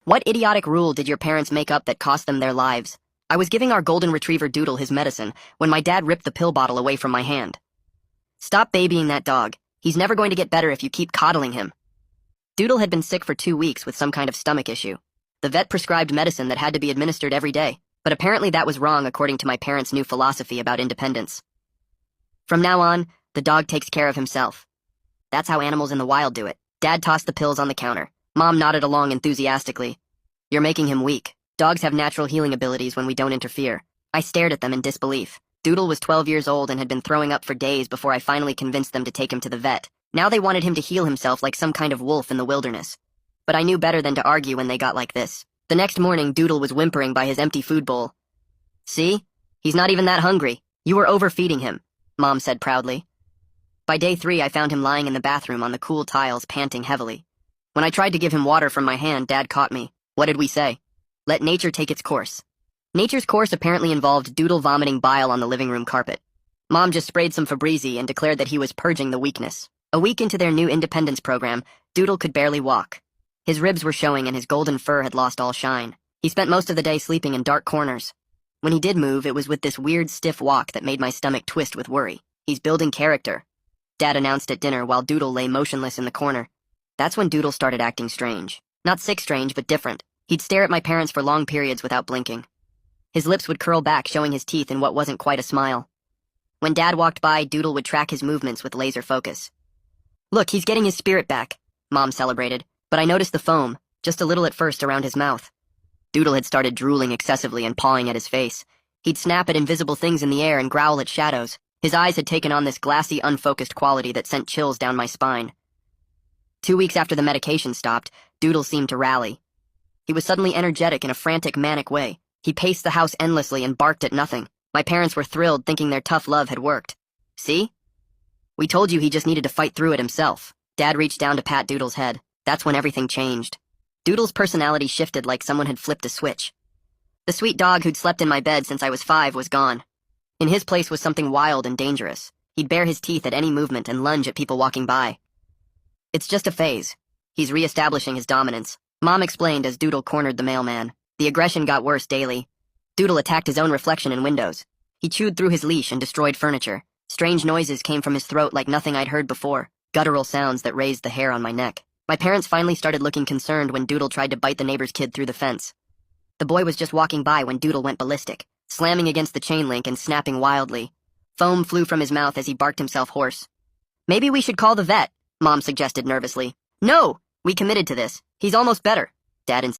What idiotic rule did your parents make up that cost them their lives? I was giving our golden retriever Doodle his medicine when my dad ripped the pill bottle away from my hand. Stop babying that dog. He's never going to get better if you keep coddling him. Doodle had been sick for 2 weeks with some kind of stomach issue. The vet prescribed medicine that had to be administered every day, but apparently that was wrong according to my parents' new philosophy about independence. From now on, the dog takes care of himself. That's how animals in the wild do it. Dad tossed the pills on the counter. Mom nodded along enthusiastically. You're making him weak. Dogs have natural healing abilities when we don't interfere. I stared at them in disbelief. Doodle was 12 years old and had been throwing up for days before I finally convinced them to take him to the vet. Now they wanted him to heal himself like some kind of wolf in the wilderness. But I knew better than to argue when they got like this. The next morning, Doodle was whimpering by his empty food bowl. See? He's not even that hungry. You were overfeeding him, Mom said proudly. By day 3, I found him lying in the bathroom on the cool tiles, panting heavily. When I tried to give him water from my hand, Dad caught me. What did we say? Let nature take its course. Nature's course apparently involved Doodle vomiting bile on the living room carpet. Mom just sprayed some Febreze and declared that he was purging the weakness. A week into their new independence program, Doodle could barely walk. His ribs were showing and his golden fur had lost all shine. He spent most of the day sleeping in dark corners. When he did move, it was with this weird, stiff walk that made my stomach twist with worry. He's building character, Dad announced at dinner while Doodle lay motionless in the corner. That's when Doodle started acting strange. Not sick strange, but different. He'd stare at my parents for long periods without blinking. His lips would curl back, showing his teeth in what wasn't quite a smile. When Dad walked by, Doodle would track his movements with laser focus. Look, he's getting his spirit back, Mom celebrated, but I noticed the foam, just a little at first around his mouth. Doodle had started drooling excessively and pawing at his face. He'd snap at invisible things in the air and growl at shadows. His eyes had taken on this glassy, unfocused quality that sent chills down my spine. 2 weeks after the medication stopped, Doodle seemed to rally. He was suddenly energetic in a frantic, manic way. He paced the house endlessly and barked at nothing. My parents were thrilled, thinking their tough love had worked. See? We told you he just needed to fight through it himself. Dad reached down to pat Doodle's head. That's when everything changed. Doodle's personality shifted like someone had flipped a switch. The sweet dog who'd slept in my bed since I was 5 was gone. In his place was something wild and dangerous. He'd bare his teeth at any movement and lunge at people walking by. It's just a phase. He's re-establishing his dominance, Mom explained as Doodle cornered the mailman. The aggression got worse daily. Doodle attacked his own reflection in windows. He chewed through his leash and destroyed furniture. Strange noises came from his throat like nothing I'd heard before, guttural sounds that raised the hair on my neck. My parents finally started looking concerned when Doodle tried to bite the neighbor's kid through the fence. The boy was just walking by when Doodle went ballistic, slamming against the chain link and snapping wildly. Foam flew from his mouth as he barked himself hoarse. Maybe we should call the vet, Mom suggested nervously. No! We committed to this. He's almost better, Dad insisted.